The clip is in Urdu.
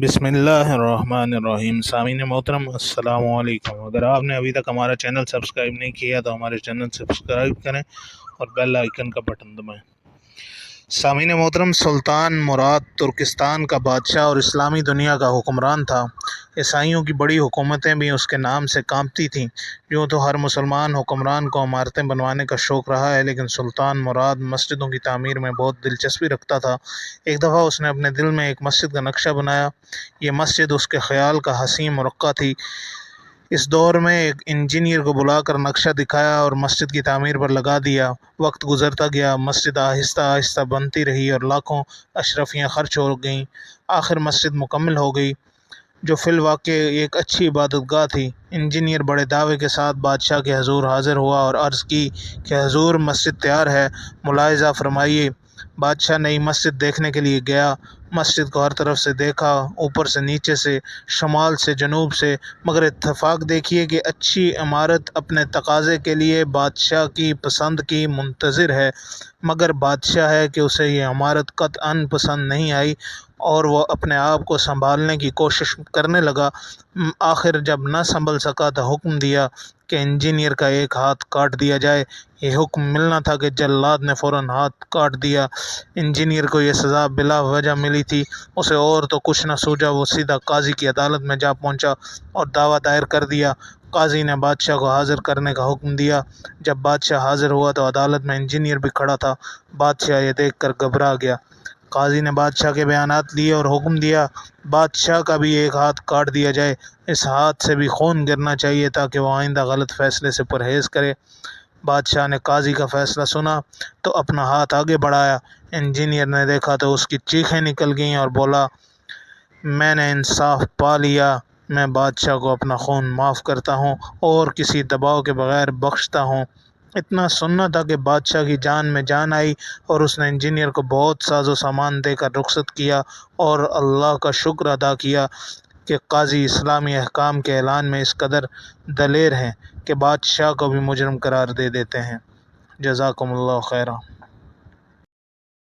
بسم اللہ الرحمن الرحیم۔ سامعین محترم السلام علیکم۔ اگر آپ نے ابھی تک ہمارا چینل سبسکرائب نہیں کیا تو ہمارے چینل سبسکرائب کریں اور بیل آئیکن کا بٹن دبائیں۔ سامعین محترم، سلطان مراد ترکستان کا بادشاہ اور اسلامی دنیا کا حکمران تھا۔ عیسائیوں کی بڑی حکومتیں بھی اس کے نام سے کانپتی تھیں۔ یوں تو ہر مسلمان حکمران کو عمارتیں بنوانے کا شوق رہا ہے، لیکن سلطان مراد مسجدوں کی تعمیر میں بہت دلچسپی رکھتا تھا۔ ایک دفعہ اس نے اپنے دل میں ایک مسجد کا نقشہ بنایا۔ یہ مسجد اس کے خیال کا حسین مرقع تھی۔ اس دور میں ایک انجینئر کو بلا کر نقشہ دکھایا اور مسجد کی تعمیر پر لگا دیا۔ وقت گزرتا گیا، مسجد آہستہ آہستہ بنتی رہی اور لاکھوں اشرفیاں خرچ ہو گئیں۔ آخر مسجد مکمل ہو گئی، جو فی الواقع ایک اچھی عبادت گاہ تھی۔ انجینئر بڑے دعوے کے ساتھ بادشاہ کے حضور حاضر ہوا اور عرض کی کہ حضور، مسجد تیار ہے، ملاحظہ فرمائیے۔ بادشاہ نئی مسجد دیکھنے کے لیے گیا۔ مسجد کو ہر طرف سے دیکھا، اوپر سے نیچے سے، شمال سے جنوب سے، مگر اتفاق دیکھیے کہ اچھی عمارت اپنے تقاضے کے لیے بادشاہ کی پسند کی منتظر ہے، مگر بادشاہ ہے کہ اسے یہ عمارت قطعاً پسند نہیں آئی اور وہ اپنے آپ کو سنبھالنے کی کوشش کرنے لگا۔ آخر جب نہ سنبھل سکا تو حکم دیا کہ انجینئر کا ایک ہاتھ کاٹ دیا جائے۔ یہ حکم ملنا تھا کہ جلاد نے فوراً ہاتھ کاٹ دیا۔ انجینئر کو یہ سزا بلا وجہ ملی تھی۔ اسے اور تو کچھ نہ سوجا، وہ سیدھا قاضی کی عدالت میں جا پہنچا اور دعویٰ دائر کر دیا۔ قاضی نے بادشاہ کو حاضر کرنے کا حکم دیا۔ جب بادشاہ حاضر ہوا تو عدالت میں انجینئر بھی کھڑا تھا۔ بادشاہ یہ دیکھ کر گھبرا گیا۔ قاضی نے بادشاہ کے بیانات لیے اور حکم دیا، بادشاہ کا بھی ایک ہاتھ کاٹ دیا جائے۔ اس ہاتھ سے بھی خون گرنا چاہیے تاکہ وہ آئندہ غلط فیصلے سے پرہیز کرے۔ بادشاہ نے قاضی کا فیصلہ سنا تو اپنا ہاتھ آگے بڑھایا۔ انجینئر نے دیکھا تو اس کی چیخیں نکل گئیں اور بولا، میں نے انصاف پا لیا، میں بادشاہ کو اپنا خون معاف کرتا ہوں اور کسی دباؤ کے بغیر بخشتا ہوں۔ اتنا سننا تھا کہ بادشاہ کی جان میں جان آئی اور اس نے انجینئر کو بہت ساز و سامان دے کر رخصت کیا اور اللہ کا شکر ادا کیا کہ قاضی اسلامی احکام کے اعلان میں اس قدر دلیر ہیں کہ بادشاہ کو بھی مجرم قرار دے دیتے ہیں۔ جزاکم اللہ خیرہ۔